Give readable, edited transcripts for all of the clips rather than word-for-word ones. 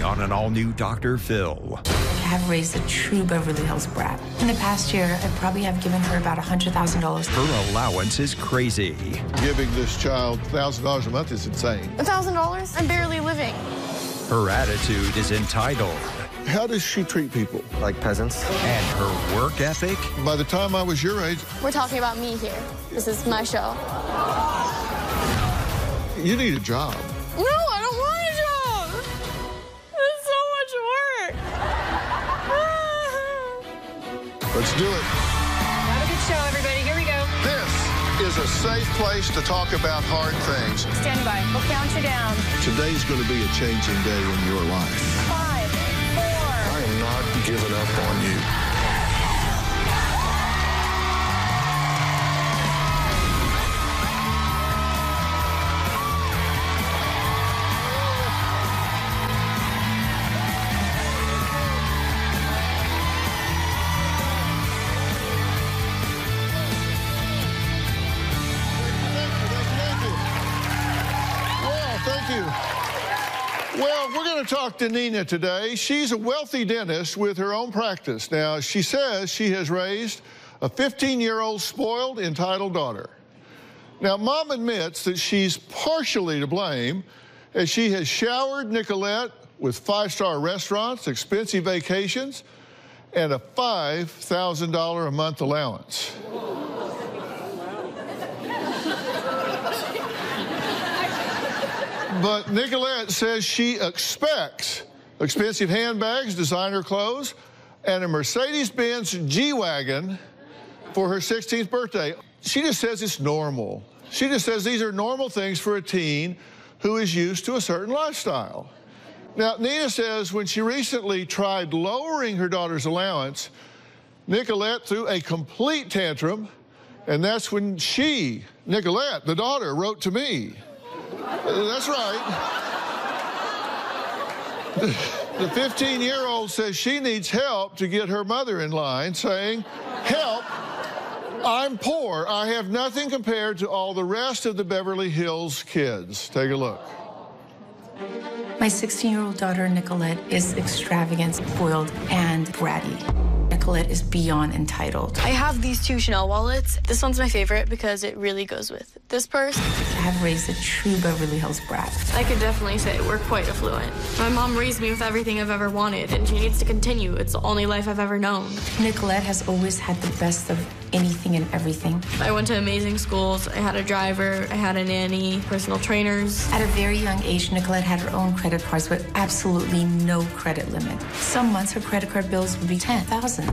Today on an all-new Dr. Phil. I have raised a true Beverly Hills brat. In the past year, I probably have given her about $100,000. Her allowance is crazy. Giving this child $1,000 a month is insane. $1,000? I'm barely living. Her attitude is entitled. How does she treat people? Like peasants. And her work ethic? By the time I was your age... We're talking about me here. This is my show. You need a job. No, I don't want a job. It's so much work. Let's do it. Have a good show, everybody. Here we go. This is a safe place to talk about hard things. Stand by. We'll count you down. Today's going to be a changing day in your life. 5, 4. I am not giving up on you. Well, we're going to talk to Nina today. She's a wealthy dentist with her own practice. Now, she says she has raised a 15-year-old spoiled, entitled daughter. Now, Mom admits that she's partially to blame, as she has showered Nicolette with 5-star restaurants, expensive vacations, and a $5,000 a month allowance. But Nicolette says she expects expensive handbags, designer clothes, and a Mercedes-Benz G-Wagon for her 16th birthday. She just says it's normal. She just says these are normal things for a teen who is used to a certain lifestyle. Now, Nina says when she recently tried lowering her daughter's allowance, Nicolette threw a complete tantrum, and that's when she, Nicolette, the daughter, wrote to me. That's right. The 15-year-old says she needs help to get her mother in line, saying, "Help, I'm poor. I have nothing compared to all the rest of the Beverly Hills kids." Take a look. My 16-year-old daughter, Nicolette, is extravagant, spoiled, and bratty. Nicolette is beyond entitled. I have these 2 Chanel wallets. This one's my favorite because it really goes with this purse. I have raised a true Beverly Hills brat. I could definitely say we're quite affluent. My mom raised me with everything I've ever wanted, and she needs to continue. It's the only life I've ever known. Nicolette has always had the best of anything and everything. I went to amazing schools. I had a driver, I had a nanny, personal trainers. At a very young age, Nicolette had her own credit cards with absolutely no credit limit. Some months her credit card bills would be $10,000.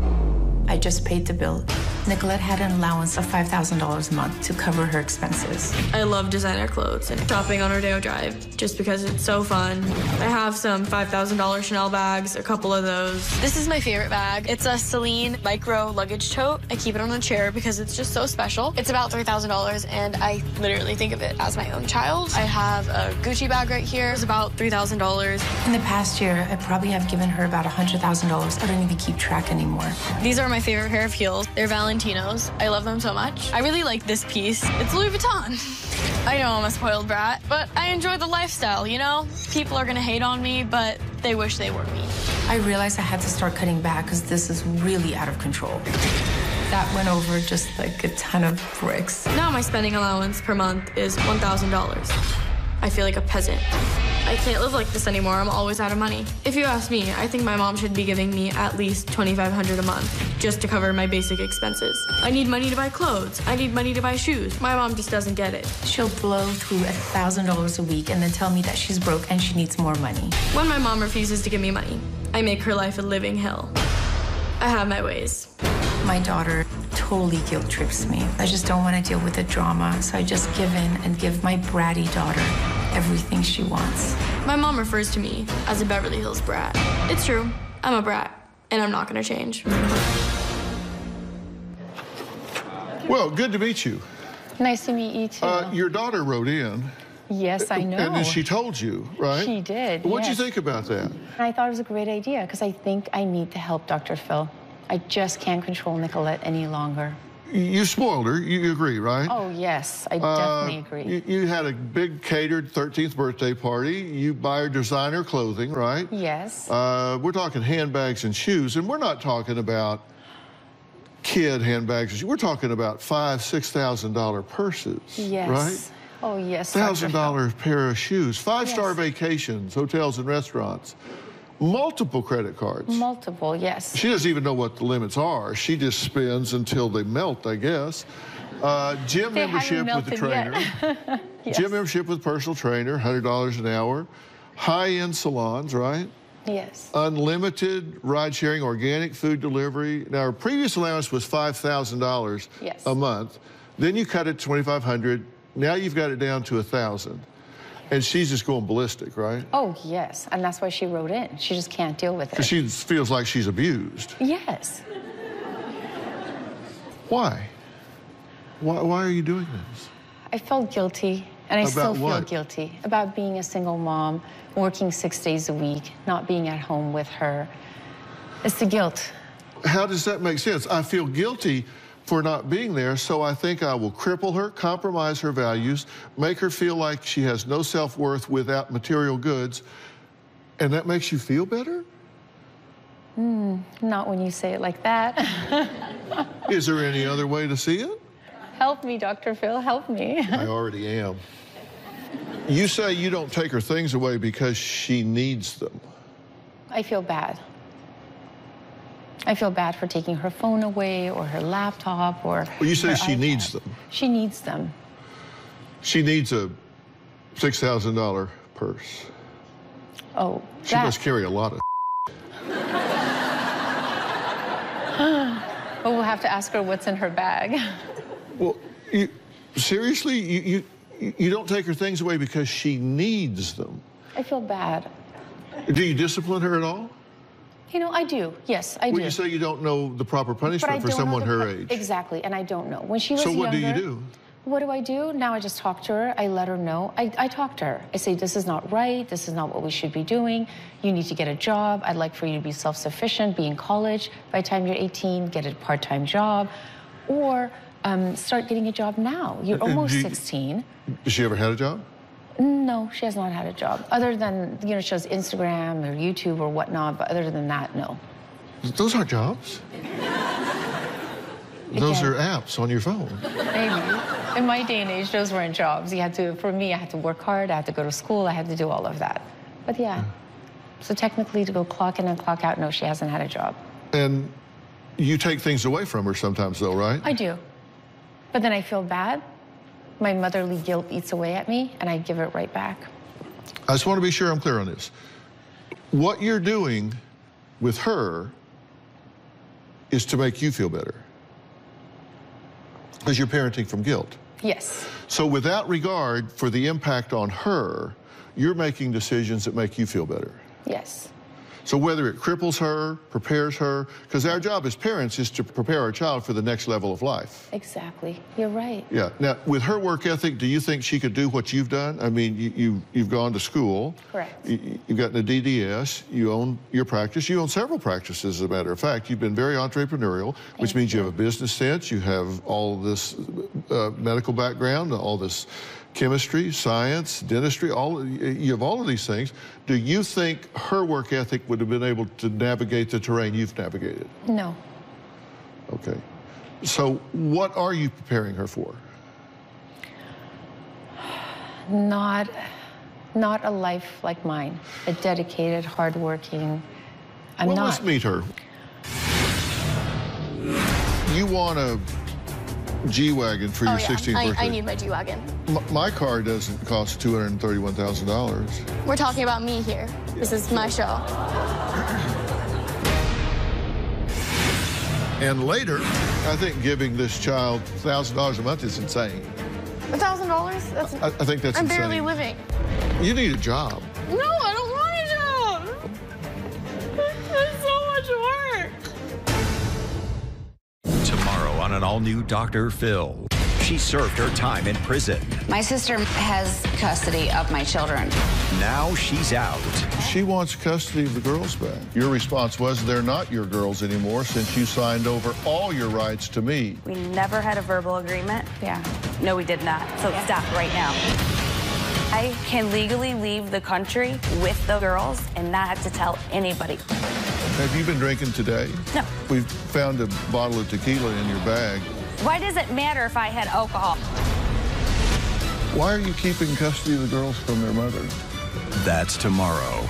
I just paid the bill. Nicolette had an allowance of $5,000 a month to cover her expenses. I love designer clothes and shopping on Rodeo Drive just because it's so fun. I have some $5,000 Chanel bags, a couple of those. This is my favorite bag. It's a Celine micro luggage tote. I keep it on a chair because it's just so special. It's about $3,000 and I literally think of it as my own child. I have a Gucci bag right here. It's about $3,000. In the past year, I probably have given her about $100,000. I don't even keep track anymore. These are my favorite pair of heels. They're Valentinos. I love them so much. I really like this piece. It's Louis Vuitton. I know I'm a spoiled brat, but I enjoy the lifestyle, you know? People are gonna hate on me, but they wish they were me. I realized I had to start cutting back because this is really out of control. That went over just like a ton of bricks. Now my spending allowance per month is $1,000. I feel like a peasant. I can't live like this anymore. I'm always out of money. If you ask me, I think my mom should be giving me at least $2,500 a month just to cover my basic expenses. I need money to buy clothes. I need money to buy shoes. My mom just doesn't get it. She'll blow through $1,000 a week and then tell me that she's broke and she needs more money. When my mom refuses to give me money, I make her life a living hell. I have my ways. My daughter totally guilt trips me. I just don't want to deal with the drama, so I just give in and give my bratty daughter everything she wants. My mom refers to me as a Beverly Hills brat. It's true, I'm a brat, and I'm not gonna change. Well, good to meet you. Nice to meet you, too. Your daughter wrote in. Yes, I know. And then she told you, right? She did, What'd yes. you think about that? I thought it was a great idea because I think I need to help Dr. Phil. I just can't control Nicolette any longer. You spoiled her. You agree, right? Oh, yes. I definitely agree. You had a big catered 13th birthday party. You buy her designer clothing, right? Yes. We're talking handbags and shoes, and we're not talking about kid handbags. We're talking about $5,000, $6,000 purses, Yes. right? Oh, yes. $1,000 pair of shoes, five-star vacations, hotels and restaurants, multiple credit cards. Multiple, yes. She doesn't even know what the limits are. She just spends until they melt, I guess. Gym They membership haven't with the melted trainer. yet. Yes. Gym membership with personal trainer, $100 an hour. High-end salons, right? Yes. Unlimited ride-sharing, organic food delivery. Now, her previous allowance was $5,000 Yes. a month. Then you cut it to $2,500. Now you've got it down to $1,000. And she's just going ballistic, right? Oh, yes. And that's why she wrote in. She just can't deal with it. Because she feels like she's abused. Yes. Why? Why are you doing this? I felt guilty, and I About still feel what? guilty about being a single mom, working 6 days a week, not being at home with her. It's the guilt. How does that make sense? I feel guilty for not being there, so I think I will cripple her, compromise her values, make her feel like she has no self-worth without material goods, and that makes you feel better? Not when you say it like that. Is there any other way to see it? Help me, Dr. Phil, help me. I already am. You say you don't take her things away because she needs them. I feel bad. I feel bad for taking her phone away or her laptop or Well, you say her she iPad. needs them. She needs them. She needs a $6,000 purse. Oh, She must carry a lot of But we'll have to ask her what's in her bag. Well, seriously, you don't take her things away because she needs them. I feel bad. Do you discipline her at all? You know, I do. Yes, I Well, do. you say you don't know the proper But I punishment for don't know someone the her age. Exactly, and I don't know. When she was So what do younger, you do? What do I do? Now I just talk to her. I let her know. I talk to her. I say, this is not right. This is not what we should be doing. You need to get a job. I'd like for you to be self-sufficient, be in college. By the time you're 18, get a part-time job. Or start getting a job now. You're almost 16. Has she ever had a job? No, she has not had a job. Other than, you know, she has Instagram or YouTube or whatnot, but other than that, no. Those aren't jobs. Those Again. are apps on your phone. Maybe. In my day and age, those weren't jobs. You had to, for me, I had to work hard, I had to go to school, I had to do all of that. But yeah. So technically to go clock in and clock out, no, she hasn't had a job. And you take things away from her sometimes though, right? I do. But then I feel bad. My motherly guilt eats away at me, and I give it right back. I just want to be sure I'm clear on this. What you're doing with her is to make you feel better. Because you're parenting from guilt. Yes. So without regard for the impact on her, you're making decisions that make you feel better. Yes. So whether it cripples her, prepares her, because our job as parents is to prepare our child for the next level of life. Exactly. You're right. Yeah. Now, with her work ethic, do you think she could do what you've done? I mean, you've gone to school. Correct. You've gotten a DDS. You own your practice. You own several practices, as a matter of fact. You've been very entrepreneurial, which means you have a business sense. You have all this medical background, all this chemistry, science, dentistry, you have all of these things. Do you think her work ethic would have been able to navigate the terrain you've navigated? No. Okay. So what are you preparing her for? Not a life like mine. A dedicated, hardworking. I'm Well, not. let's meet her. You want a G-Wagon for your 16th birthday? I need my G-Wagon. My car doesn't cost $231,000. We're talking about me here. This is my show. And later, I think giving this child $1,000 a month is insane. $1,000? That's. I think that's I'm insane. barely living. You need a job. No, I don't want a job. That's so much work. Tomorrow on an all-new Dr. Phil. She served her time in prison. My sister has custody of my children. Now she's out. She wants custody of the girls back. Your response was, they're not your girls anymore since you signed over all your rights to me. We never had a verbal agreement. Yeah. No, we did not. So stop right now. I can legally leave the country with the girls and not have to tell anybody. Have you been drinking today? No. We found a bottle of tequila in your bag. Why does it matter if I had alcohol? Why are you keeping custody of the girls from their mother? That's tomorrow.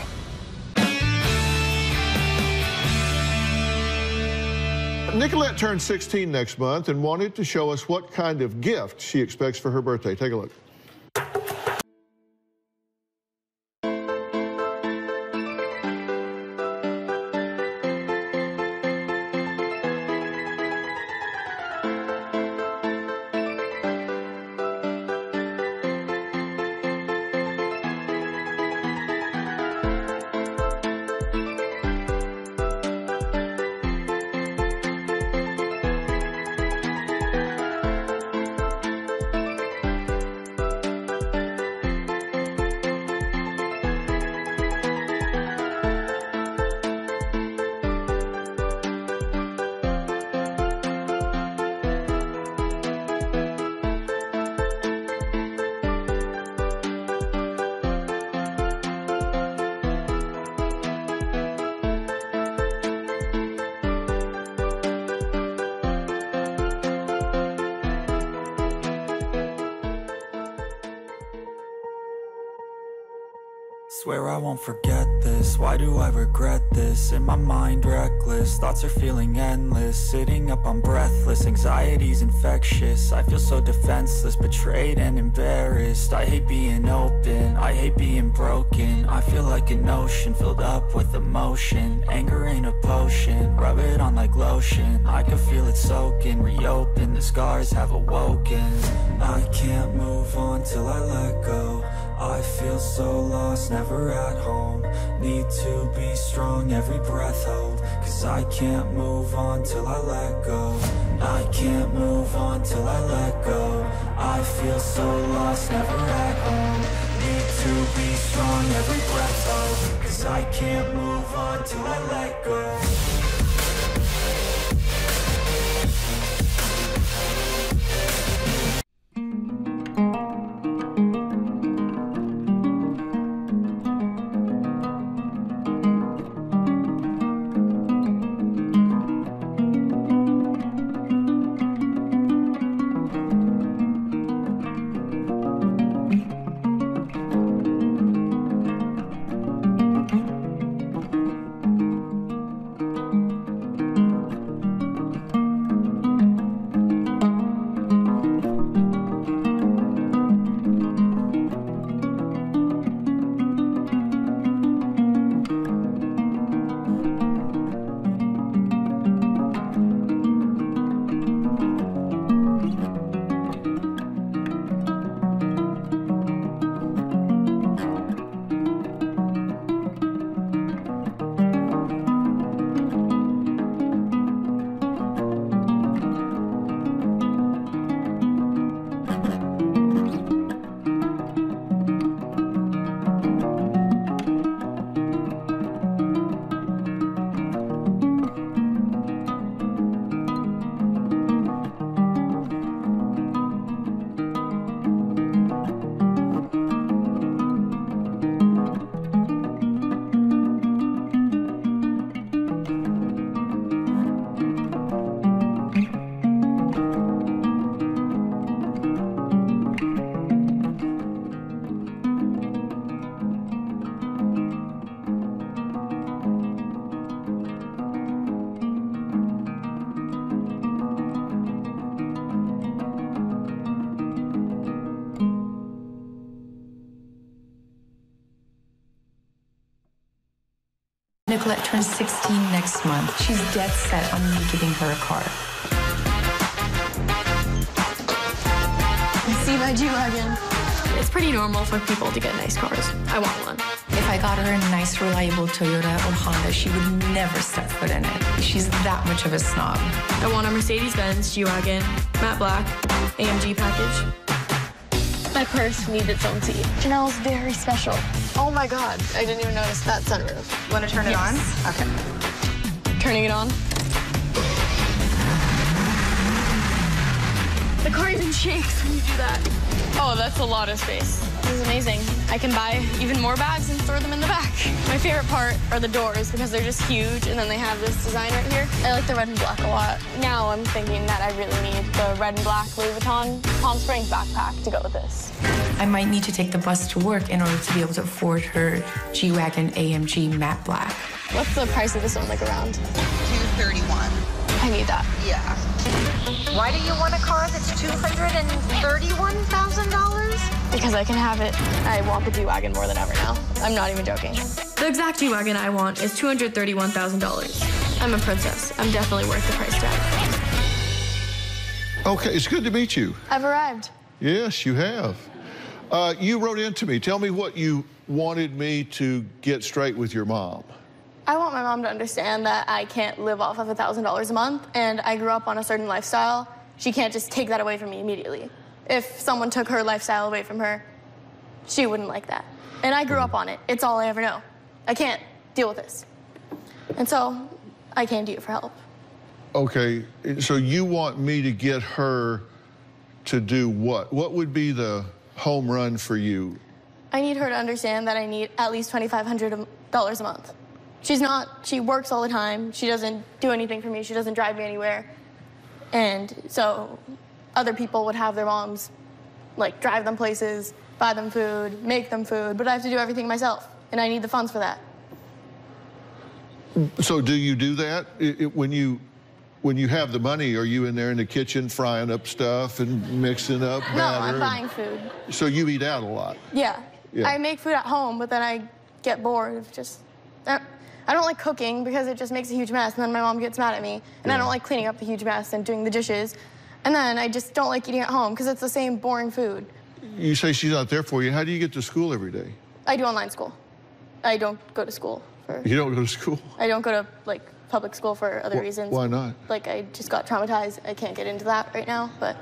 Nicolette turns 16 next month and wanted to show us what kind of gift she expects for her birthday. Take a look. Swear I won't forget this, why do I regret this? In my mind reckless, thoughts are feeling endless. Sitting up, I'm breathless, anxiety's infectious. I feel so defenseless, betrayed and embarrassed. I hate being open, I hate being broken. I feel like an ocean filled up with emotion. Anger ain't a potion, rub it on like lotion. I can feel it soaking, reopen, the scars have awoken. I can't move on till I let go. I feel so lost, never at home. Need to be strong, every breath hold. Cause I can't move on till I let go. I can't move on till I let go. I feel so lost, never at home. Need to be strong, every breath hold. Cause I can't move on till I let go. Nicolette turns 16 next month. She's dead set on me giving her a car. See my G-Wagon. It's pretty normal for people to get nice cars. I want one. If I got her a nice, reliable Toyota or Honda, she would never step foot in it. She's that much of a snob. I want a Mercedes-Benz G-Wagon, matte black, AMG package. My purse needs its own seat. Chanel's very special. Oh my God, I didn't even notice that sunroof. You want to turn it on? Okay. Turning it on. The car even shakes when you do that. Oh, that's a lot of space. This is amazing. I can buy even more bags and throw them in the back. My favorite part are the doors because they're just huge, and then they have this design right here. I like the red and black a lot. Now I'm thinking that I really need the red and black Louis Vuitton Palm Springs backpack to go with this. I might need to take the bus to work in order to be able to afford her G-Wagon AMG matte black. What's the price of this one, like around? $231. I need that. Yeah. Why do you want a car that's $231,000? Because I can have it. I want the G-Wagon more than ever now. I'm not even joking. The exact G-Wagon I want is $231,000. I'm a princess. I'm definitely worth the price tag. Okay, it's good to meet you. I've arrived. Yes, you have. You wrote in to me. Tell me what you wanted me to get straight with your mom. I want my mom to understand that I can't live off of $1,000 a month, and I grew up on a certain lifestyle. She can't just take that away from me immediately. If someone took her lifestyle away from her, she wouldn't like that. And I grew up on it. It's all I ever know. I can't deal with this. And so I came to you for help. Okay, so you want me to get her to do what? What would be the home run for you? I need her to understand that I need at least $2,500 a month. She works all the time. She doesn't do anything for me. She doesn't drive me anywhere. And so other people would have their moms, like, drive them places, buy them food, make them food, but I have to do everything myself, and I need the funds for that. So do you do that? When you have the money, are you in there in the kitchen frying up stuff and mixing up batter? No, I'm buying food. So you eat out a lot? Yeah. I make food at home, but then I get bored of just... I don't like cooking because it just makes a huge mess, and then my mom gets mad at me. And I don't like cleaning up the huge mess and doing the dishes. And then I just don't like eating at home because it's the same boring food. You say she's not there for you. How do you get to school every day? I do online school. I don't go to school for... You don't go to school? I don't go to, like, public school for other reasons. Why not? Like, I just got traumatized. I can't get into that right now, but...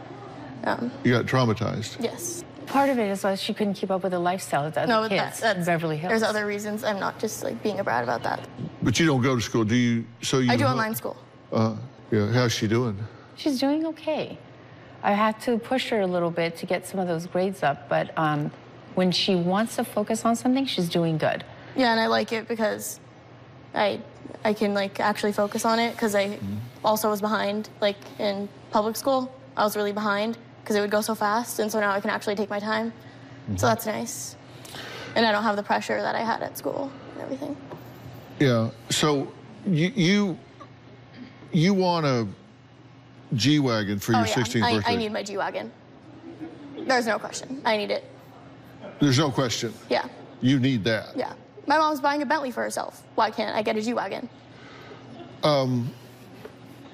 You got traumatized? Yes. Part of it is she couldn't keep up with the lifestyle of the other kids in Beverly Hills. There's other reasons. I'm not just, like, being a brat about that. But you don't go to school, do you? So you... I do online school. Yeah, how's she doing? She's doing okay. I had to push her a little bit to get some of those grades up, but when she wants to focus on something, she's doing good. Yeah, and I like it because I can, like, actually focus on it because I also was behind, like, in public school. I was really behind because it would go so fast, and so now I can actually take my time. So that's nice. And I don't have the pressure that I had at school and everything. Yeah, so you want a G-Wagon for your 16th birthday? I need my G-Wagon. There's no question. I need it. There's no question? Yeah. You need that? Yeah. My mom's buying a Bentley for herself. Why can't I get a G-Wagon?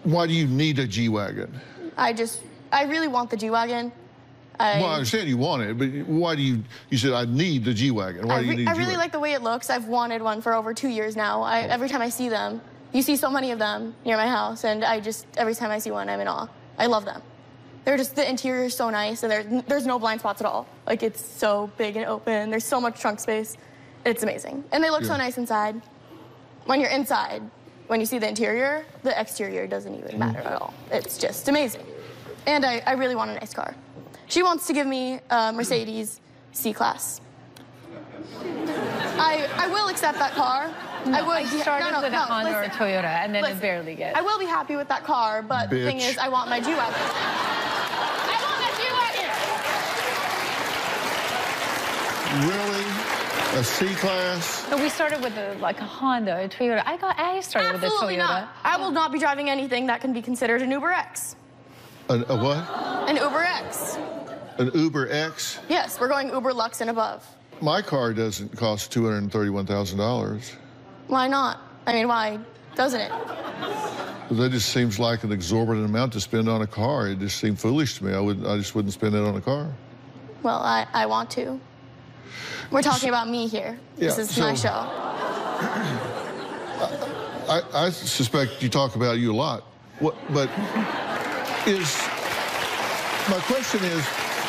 Why do you need a G-Wagon? I really want the G-Wagon. Well, I understand you want it, but why do you said, I need the G-Wagon. Why do you need a G-Wagon? I really like the way it looks. I've wanted one for over 2 years now. Every time I see them, you see so many of them near my house, and every time I see one, I'm in awe. I love them. The interior is so nice, and there's no blind spots at all. Like, it's so big and open. There's so much trunk space. It's amazing. And they look so nice inside. When you're inside, when you see the interior, the exterior doesn't even matter at all. It's just amazing. And I really want a nice car. She wants to give me a Mercedes C-Class. I will accept that car. No, I started with a Honda or a Toyota, and then it barely gets. I will be happy with that car, but the thing is, I want my G-Wagon. I want my G-Wagon! Really? A C-Class? So we started with a Honda, a Toyota. I started with a Toyota. Absolutely not. I will not be driving anything that can be considered an Uber X. A what? An Uber X. An Uber X? Yes, we're going Uber Lux and above. My car doesn't cost $231,000. Why not? I mean, why doesn't it? That just seems like an exorbitant amount to spend on a car. It just seemed foolish to me. I just wouldn't spend it on a car. Well, I want to. We're talking about me here. Yeah, this is my show. I suspect you talk about you a lot. My question is,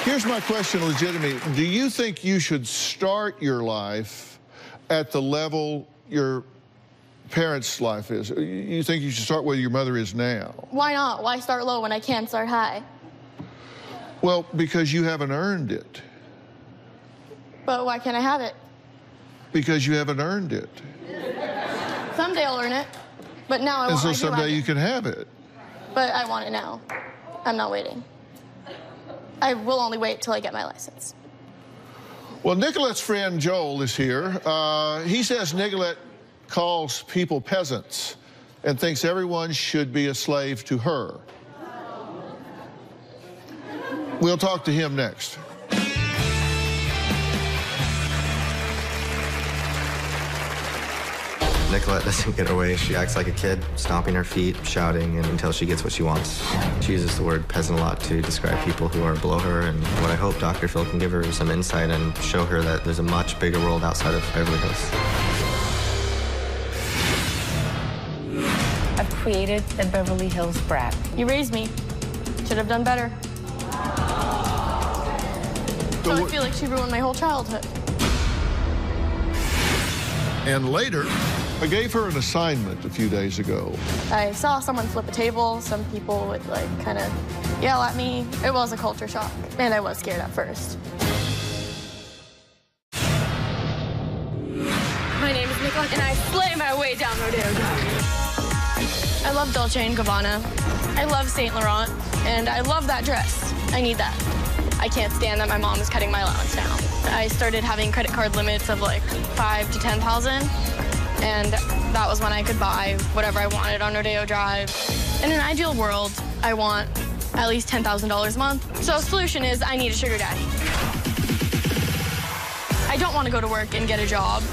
Here's my question legitimately. Do you think you should start your life at the level your parents' life is? You think you should start where your mother is now? Why not? Why start low when I can start high? Well, because you haven't earned it. But why can't I have it? Because you haven't earned it. Someday I'll earn it. But now I And want so I someday you can have it. But I want it now. I'm not waiting. I will only wait till I get my license. Well, Nicolette's friend Joel is here. He says Nicolette calls people peasants and thinks everyone should be a slave to her. We'll talk to him next. Nicolette doesn't get her way. She acts like a kid, stomping her feet, shouting, and until she gets what she wants. She uses the word peasant a lot to describe people who are below her, and what I hope Dr. Phil can give her is some insight and show her that there's a much bigger world outside of Beverly Hills. I've created a Beverly Hills Brat. You raised me. Should have done better. So I feel like she ruined my whole childhood. And later, I gave her an assignment a few days ago. I saw someone flip a table. Some people would like kind of yell at me. It was a culture shock, and I was scared at first. My name is Nicolette, and I slay my way down Rodeo Drive. I love Dolce & Gabbana. I love Saint Laurent, and I love that dress. I need that. I can't stand that my mom is cutting my allowance down. I started having credit card limits of like 5,000 to 10,000, and that was when I could buy whatever I wanted on Rodeo Drive. In an ideal world, I want at least $10,000 a month. So the solution is I need a sugar daddy. I don't want to go to work and get a job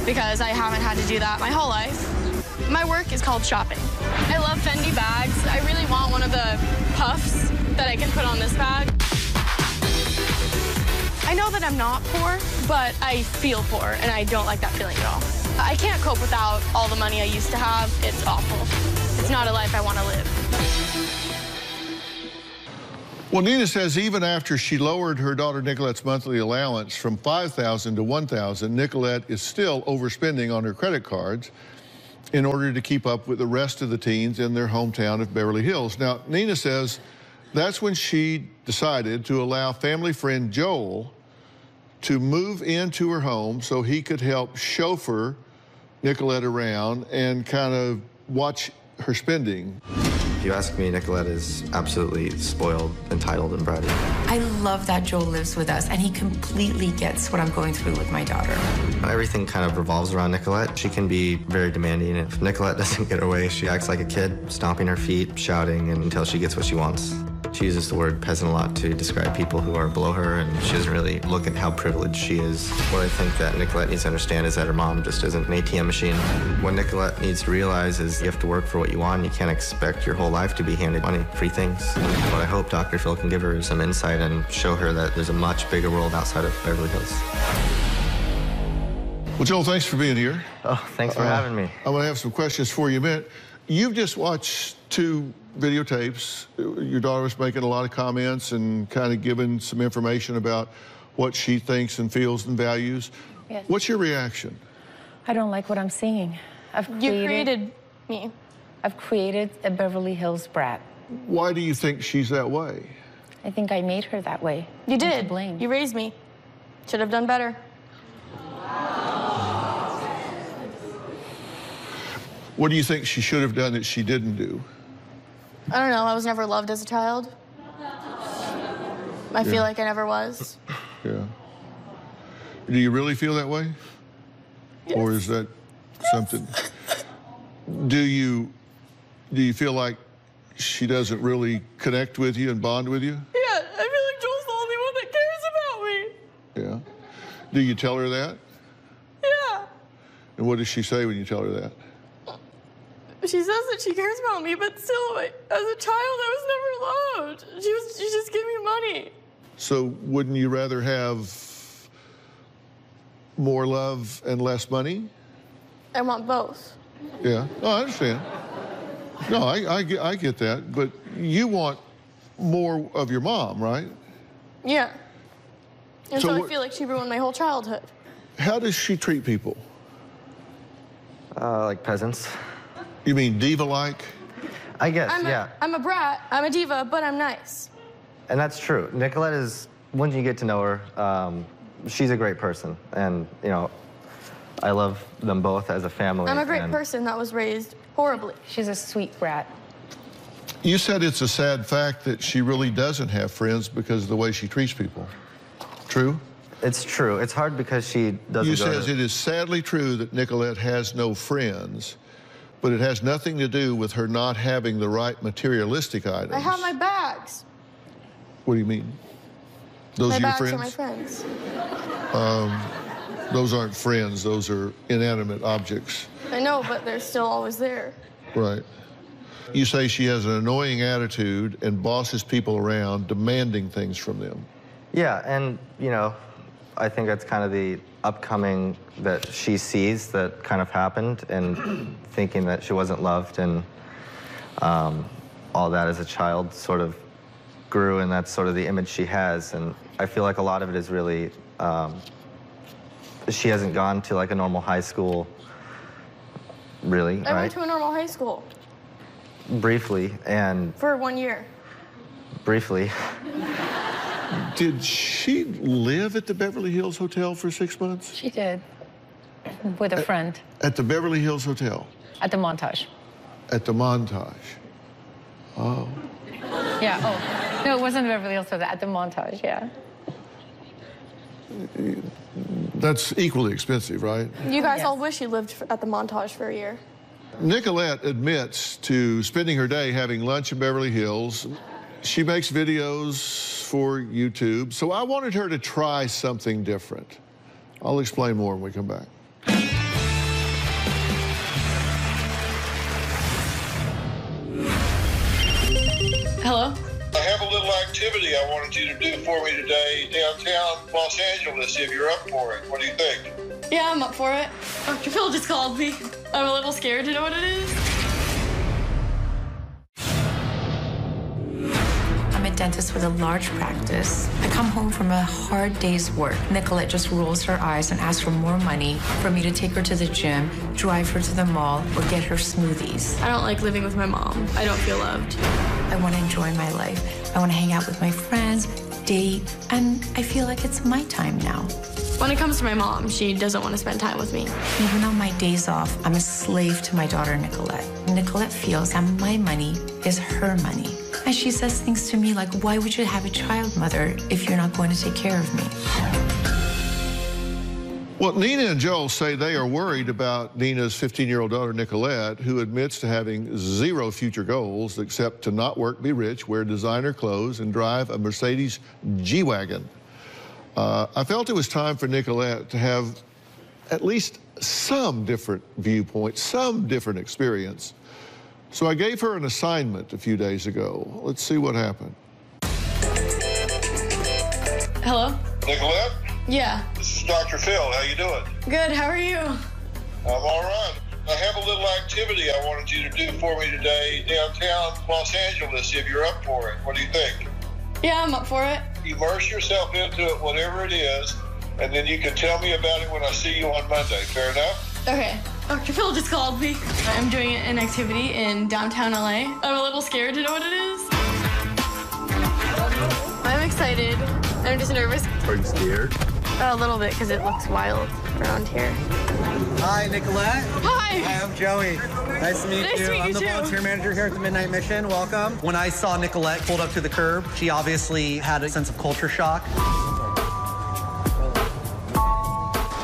because I haven't had to do that my whole life. My work is called shopping. I love Fendi bags. I really want one of the puffs that I can put on this bag. I know that I'm not poor, but I feel poor, and I don't like that feeling at all. I can't cope without all the money I used to have. It's awful. It's not a life I want to live. Well, Nina says even after she lowered her daughter Nicolette's monthly allowance from $5,000 to $1,000, Nicolette is still overspending on her credit cards in order to keep up with the rest of the teens in their hometown of Beverly Hills. Now, Nina says that's when she decided to allow family friend Joel to move into her home so he could help chauffeur Nicolette around and kind of watch her spending. If you ask me, Nicolette is absolutely spoiled, entitled, and bratty. I love that Joel lives with us, and he completely gets what I'm going through with my daughter. Everything kind of revolves around Nicolette. She can be very demanding. If Nicolette doesn't get her way, she acts like a kid, stomping her feet, shouting, and until she gets what she wants. She uses the word peasant a lot to describe people who are below her, and she doesn't really look at how privileged she is. What I think that Nicolette needs to understand is that her mom just isn't an ATM machine. What Nicolette needs to realize is you have to work for what you want. You can't expect your whole life to be handed money, free things. What I hope Dr. Phil can give her is some insight and show her that there's a much bigger world outside of Beverly Hills. Well, Joel, thanks for being here. Oh, thanks for having me. I'm going to have some questions for you in a minute. You've just watched 2 videotapes. Your daughter was making a lot of comments and kind of giving some information about what she thinks and feels and values. Yes. What's your reaction? I don't like what I'm seeing. You created me. I've created a Beverly Hills Brat. Why do you think she's that way? I think I made her that way. You I'm to did. blame. You raised me. Should have done better. What do you think she should have done that she didn't do? I don't know. I was never loved as a child. I feel like I never was. Yeah. Do you really feel that way? Yes. Or is that something? Do you feel like she doesn't really connect with you and bond with you? Yeah, I feel like Joel's the only one that cares about me. Yeah. Do you tell her that? Yeah. And what does she say when you tell her that? She says that she cares about me, but still, as a child, I was never loved. She just gave me money. So wouldn't you rather have more love and less money? I want both. Yeah. Oh, I understand. No, I get that. But you want more of your mom, right? Yeah. And so I feel like she ruined my whole childhood. How does she treat people? Like peasants. You mean diva-like? I guess, yeah. I'm a brat, I'm a diva, but I'm nice. And that's true. Nicolette is, once you get to know her, she's a great person. And, you know, I love them both as a family. I'm a great person that was raised horribly. She's a sweet brat. You said it's a sad fact that she really doesn't have friends because of the way she treats people. True? It's true. It's hard because she doesn't You says it is sadly true that Nicolette has no friends, but it has nothing to do with her not having the right materialistic items. I have my bags. What do you mean? Those My are your bags friends? are my friends. Those aren't friends. Those are inanimate objects. I know, but they're still always there. Right. You say she has an annoying attitude and bosses people around, demanding things from them. Yeah, and, you know, I think that's kind of the upcoming that she sees that kind of happened, and thinking that she wasn't loved, and all that as a child sort of grew, and that's sort of the image she has. And I feel like a lot of it is really, she hasn't gone to like a normal high school, really, I went to a normal high school. Briefly, and... For 1 year. Briefly. Did she live at the Beverly Hills Hotel for 6 months? She did. With a friend. At the Beverly Hills Hotel? At the Montage. At the Montage. Oh. Yeah, oh. No, it wasn't Beverly Hills Hotel, at the Montage, yeah. That's equally expensive, right? You guys all wish you lived at the Montage for a year. Nicolette admits to spending her day having lunch in Beverly Hills. She makes videos for YouTube, so I wanted her to try something different. I'll explain more when we come back. Hello? I have a little activity I wanted you to do for me today downtown Los Angeles, if you're up for it. What do you think? Yeah, I'm up for it. Dr. Phil just called me. I'm a little scared to know what it is. I'm a dentist with a large practice. I come home from a hard day's work. Nicolette just rolls her eyes and asks for more money for me to take her to the gym, drive her to the mall, or get her smoothies. I don't like living with my mom. I don't feel loved. I want to enjoy my life. I want to hang out with my friends, date, and I feel like it's my time now. When it comes to my mom, she doesn't want to spend time with me. Even on my days off, I'm a slave to my daughter, Nicolette. Nicolette feels that my money is her money. And she says things to me like, why would you have a child, mother, if you're not going to take care of me? Well, Nina and Joel say they are worried about Nina's 15-year-old daughter, Nicolette, who admits to having zero future goals except to not work, be rich, wear designer clothes, and drive a Mercedes G-Wagon. I felt it was time for Nicolette to have at least some different viewpoint, some different experience. So I gave her an assignment a few days ago. Let's see what happened. Hello? Nicolette? Yeah. This is Dr. Phil. How you doing? Good, how are you? I'm all right. I have a little activity I wanted you to do for me today downtown Los Angeles, if you're up for it. What do you think? Yeah, I'm up for it. Immerse yourself into it, whatever it is, and then you can tell me about it when I see you on Monday. Fair enough? Okay. Dr. Phil just called me. I'm doing an activity in downtown LA. I'm a little scared to know what it is. I'm excited. I'm just nervous. Are you scared? A little bit, because it looks wild around here. Hi, Nicolette. Hi. Hi, I'm Joey. Nice to meet Nice you. to meet I'm you the too. volunteer manager here at the Midnight Mission. Welcome. When I saw Nicolette pulled up to the curb, she obviously had a sense of culture shock.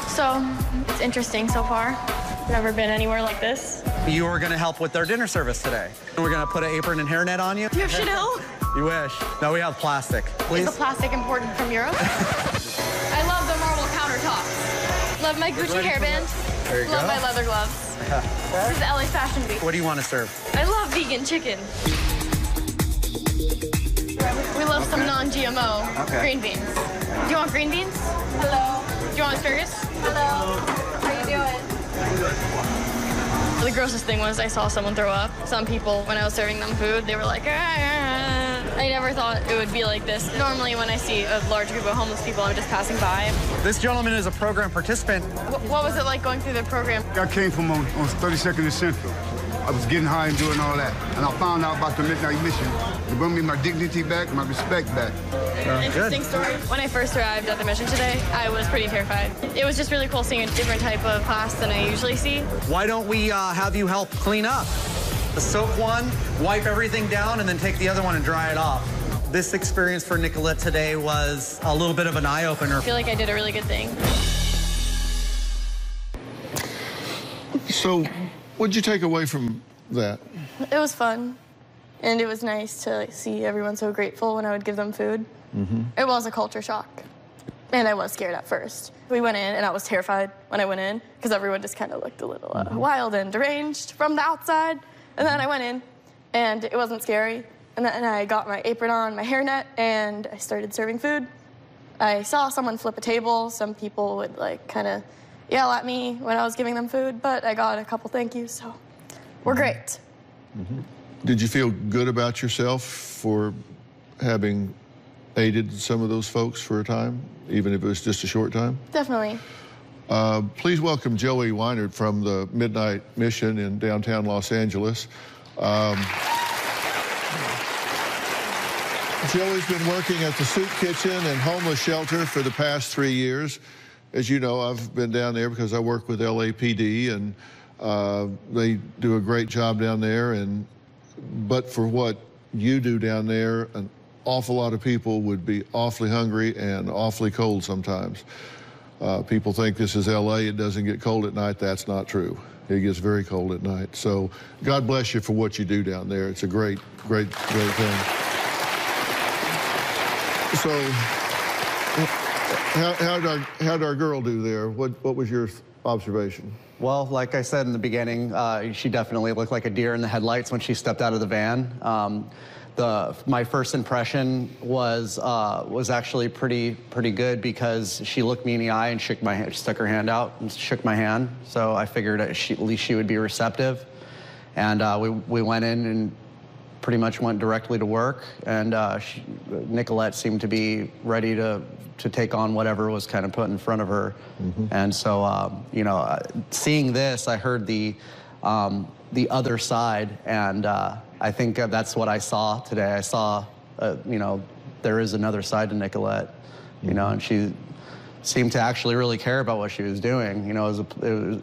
So, it's interesting so far. Never been anywhere like this. You are going to help with their dinner service today. We're going to put an apron and hairnet on you. Do you have Chanel? You wish. No, we have plastic. Please. Is the plastic imported from Europe? I love the marble countertops. Love my Gucci hairband. There you Love go. my leather gloves. This is the LA Fashion Week. What do you want to serve? I love vegan chicken. We love some non-GMO green beans. Do you want green beans? Hello. Do you want asparagus? Hello. How are you doing? The grossest thing was I saw someone throw up. Some people, when I was serving them food, they were like, ah. I never thought it would be like this. Normally when I see a large group of homeless people, I'm just passing by. This gentleman is a program participant. What was it like going through the program? I came from on 32nd and Central. I was getting high and doing all that. And I found out about the midnight mission. It brought me my dignity back, my respect back. Interesting story. When I first arrived at the mission today, I was pretty terrified. It was just really cool seeing a different type of class than I usually see. Why don't we have you help clean up? The soak one, wipe everything down, and then take the other one and dry it off. This experience for Nicolette today was a little bit of an eye-opener. I feel like I did a really good thing. So, what'd you take away from that? It was fun, and it was nice to see everyone so grateful when I would give them food. It was a culture shock, and I was scared at first. We went in, and I was terrified when I went in, because everyone just kind of looked a little wild and deranged from the outside. And then I went in, and it wasn't scary. And then I got my apron on, my hairnet, and I started serving food. I saw someone flip a table. Some people would like kind of yell at me when I was giving them food, but I got a couple thank yous, so we're great. Did you feel good about yourself for having aided some of those folks for a time, even if it was just a short time? Definitely. Please welcome Joey Weinert from the Midnight Mission in downtown Los Angeles. Joey's been working at the soup kitchen and homeless shelter for the past 3 years. As you know, I've been down there because I work with LAPD, and they do a great job down there. But for what you do down there, an awful lot of people would be awfully hungry and awfully cold sometimes. People think this is LA, it doesn't get cold at night. That's not true. It gets very cold at night. So God bless you for what you do down there. It's a great, great, great thing. So how'd our girl do there? What was your observation? Well, like I said in the beginning, she definitely looked like a deer in the headlights when she stepped out of the van. My first impression was actually pretty good, because she looked me in the eye and stuck her hand out and shook my hand. So I figured at least she would be receptive. And we went in and pretty much went directly to work. And Nicolette seemed to be ready to take on whatever was kind of put in front of her. And so, you know, seeing this, I heard the other side, and I think that's what I saw today. I saw, you know, there is another side to Nicolette, you know, and she seemed to actually really care about what she was doing. You know,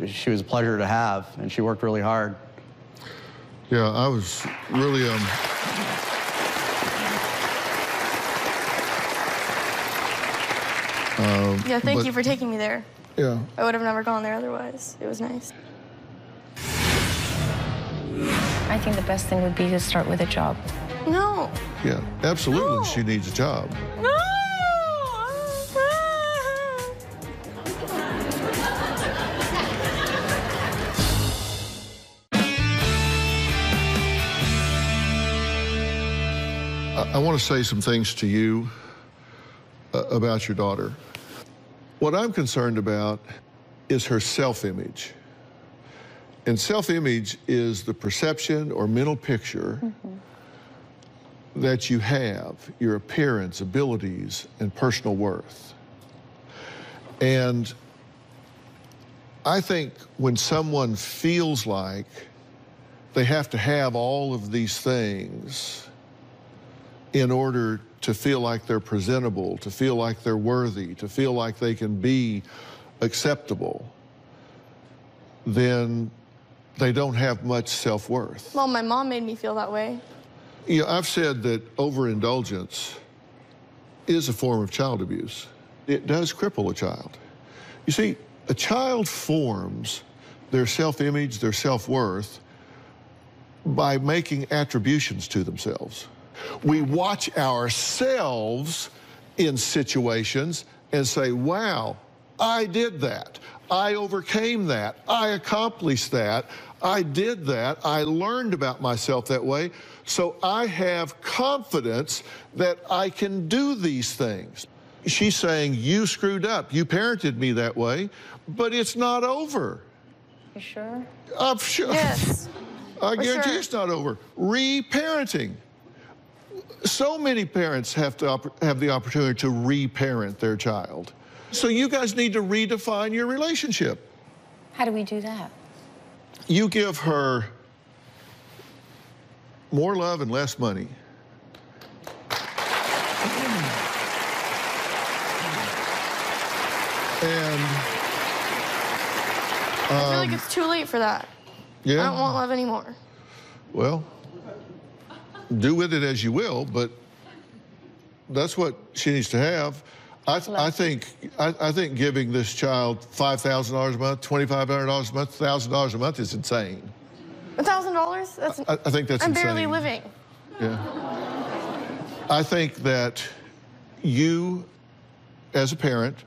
she was a pleasure to have, and she worked really hard. Yeah, I was really, yeah, thank you for taking me there. Yeah. I would have never gone there otherwise. It was nice. I think the best thing would be to start with a job. No. Yeah, absolutely, No. she needs a job. No. I want to say some things to you about your daughter. What I'm concerned about is her self-image. And self-image is the perception or mental picture that you have, your appearance, abilities, and personal worth. And I think when someone feels like they have to have all of these things in order to feel like they're presentable, to feel like they're worthy, to feel like they can be acceptable, then they don't have much self-worth. Well, my mom made me feel that way. You know, I've said that overindulgence is a form of child abuse. It does cripple a child. You see, a child forms their self-image, their self-worth by making attributions to themselves. We watch ourselves in situations and say, wow, I did that. I overcame that. I accomplished that. I did that. I learned about myself that way. So I have confidence that I can do these things. She's saying, you screwed up. You parented me that way, but it's not over. You sure? I'm sure. Yes. I guarantee sure. it's not over. Reparenting. So many parents have the opportunity to reparent their child. So you guys need to redefine your relationship. How do we do that? You give her more love and less money. And I feel like it's too late for that. Yeah. I don't want love anymore. Well, do with it as you will, but that's what she needs to have. I think giving this child $5,000 a month, $2,500 a month, $1,000 a month is insane. $1,000? That's. I think that's I'm insane. barely living. Yeah. I think that you, as a parent,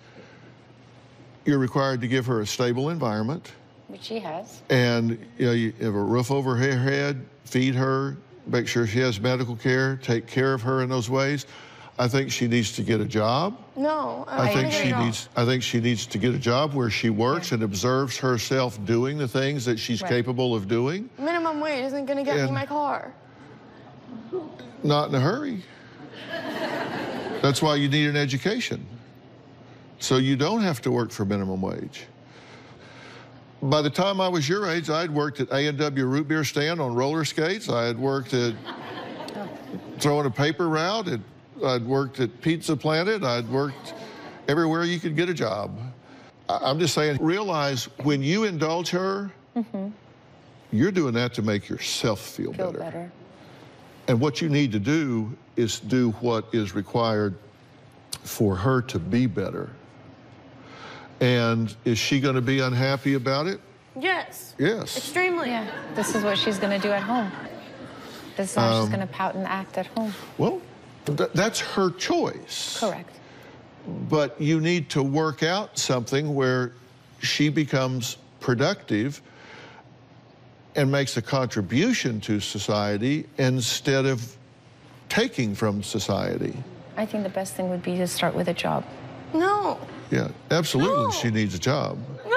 you're required to give her a stable environment. Which she has. And you have a roof over her head, feed her, make sure she has medical care, take care of her in those ways. I think she needs to get a job. No, I think she needs to get a job where she works and observes herself doing the things that she's capable of doing. Minimum wage isn't going to get me my car. Not in a hurry. That's why you need an education. So you don't have to work for minimum wage. By the time I was your age, I'd worked at A&W root beer stand on roller skates. I had worked at throwing a paper route. I'd worked at Pizza Planet. I'd worked everywhere you could get a job. I'm just saying, realize when you indulge her, you're doing that to make yourself feel better. And what you need to do is do what is required for her to be better. And is she going to be unhappy about it? Yes. Yes. Extremely. Yeah. This is what she's going to do at home. This is how she's going to pout and act at home. Well, that's her choice. Correct. But you need to work out something where she becomes productive and makes a contribution to society instead of taking from society. I think the best thing would be to start with a job. No. Yeah, absolutely, No. she needs a job. No.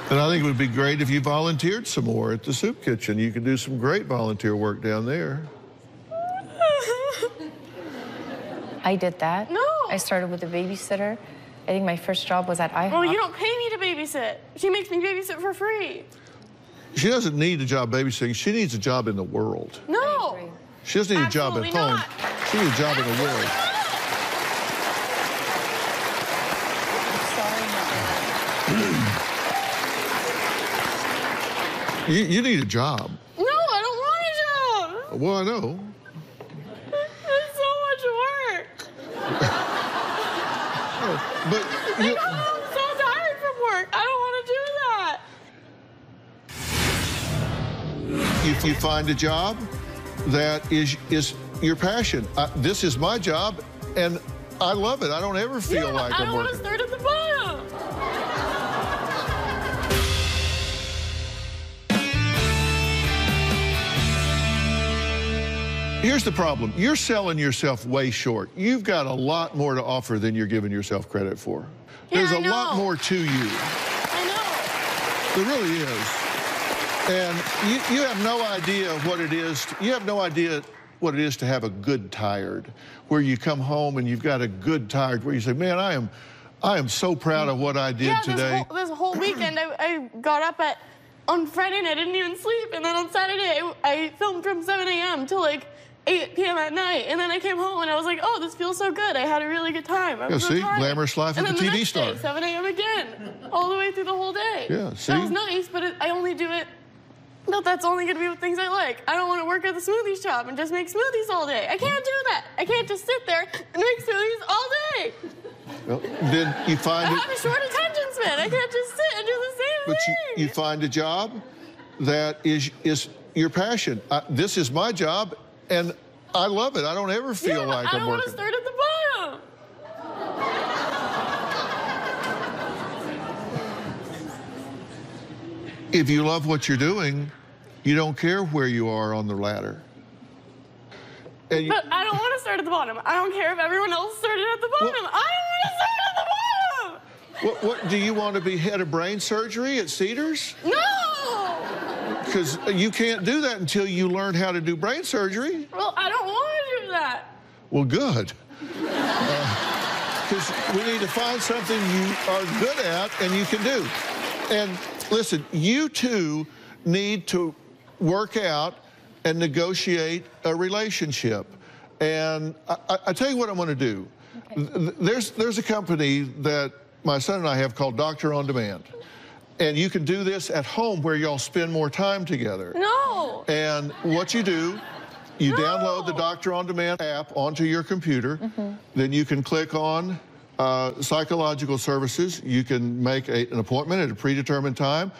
And I think it would be great if you volunteered some more at the soup kitchen. You could do some great volunteer work down there. I did that. No. I started with a babysitter. I think my first job was at IHOP. Well, you don't pay me to babysit. She makes me babysit for free. She doesn't need a job babysitting. She needs a job in the world. No. She doesn't need a job at home. Not. She needs a job in the world. You need a job. No, I don't want a job. Well, I know. It's so much work. But I'm so tired from work. I don't want to do that. if you find a job that is your passion, this is my job, and I love it. I don't ever feel like I'm working. I don't want to start at the bottom. Here's the problem. You're selling yourself way short. You've got a lot more to offer than you're giving yourself credit for. There's a lot more to you. I know. There really is. And you have no idea what it is. You have no idea what it is to have a good tired, where you come home and you've got a good tired, where you say, man, I am so proud of what I did today. This whole weekend, I got up on Friday night, I didn't even sleep. And then on Saturday, I filmed from 7 a.m. till like 8 p.m. at night. And then I came home and I was like, oh, this feels so good. I had a really good time. Yeah, see, glamorous life of a TV star. 7 a.m. again, all the way through the whole day. Yeah, see? That was nice, but I only do it. No, that's only going to be with things I like. I don't want to work at the smoothie shop and just make smoothies all day. I can't do that. I can't just sit there and make smoothies all day. Well, then you find I have a short attention span. I can't just sit and do the same thing. But you find a job that is your passion. This is my job, and I love it. I don't ever feel like I'm working. I don't want to start at the bottom. If you love what you're doing, you don't care where you are on the ladder. And but I don't want to start at the bottom. I don't care if everyone else started at the bottom. I want to start at the bottom. What do you want to be head of brain surgery at Cedars? No! Because you can't do that until you learn how to do brain surgery. Well, I don't want to do that. Well, good. Because we need to find something you are good at and you can do. And listen, you two need to work out and negotiate a relationship. And I tell you what I'm going to do. Okay. There's a company that my son and I have called Doctor On Demand. And you can do this at home where y'all spend more time together. No. And what you do, you download the Doctor On Demand app onto your computer. Then you can click on psychological services. You can make an appointment at a predetermined time.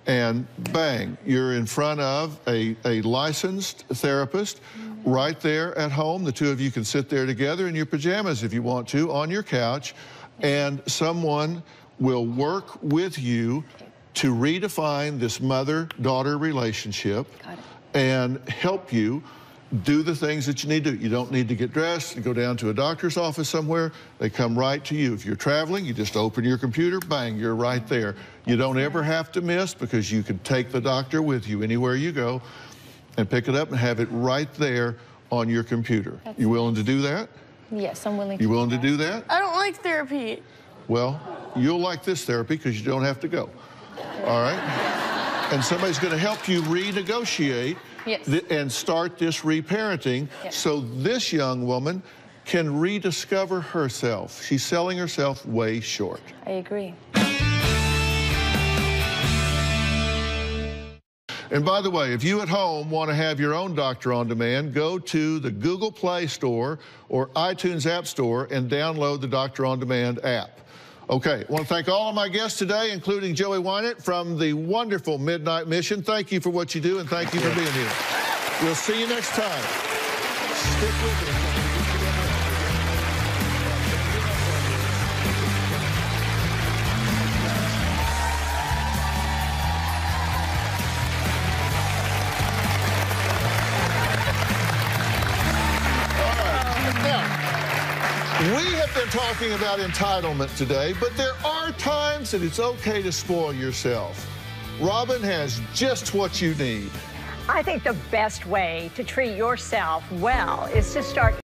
And bang, you're in front of a licensed therapist right there at home. The two of you can sit there together in your pajamas if you want to, on your couch, and someone will work with you to redefine this mother-daughter relationship and help you do the things that you need to do. You don't need to get dressed and go down to a doctor's office somewhere. They come right to you. If you're traveling, you just open your computer, bang, you're right there. You don't ever have to miss because you can take the doctor with you anywhere you go and pick it up and have it right there on your computer. You willing to do that? Yes, I'm willing to. You willing to do that? I don't like therapy. Well, you'll like this therapy because you don't have to go. All right? And somebody's going to help you renegotiate and start this reparenting so this young woman can rediscover herself. She's selling herself way short. I agree. And by the way, if you at home want to have your own Doctor On Demand, go to the Google Play Store or iTunes App Store and download the Doctor On Demand app. Okay, I want to thank all of my guests today, including Joey Wynant from the wonderful Midnight Mission. Thank you for what you do, and thank you for being here. We'll see you next time. Stick with us. We have been talking about entitlement today, but there are times that it's okay to spoil yourself. Robin has just what you need. I think the best way to treat yourself well is to start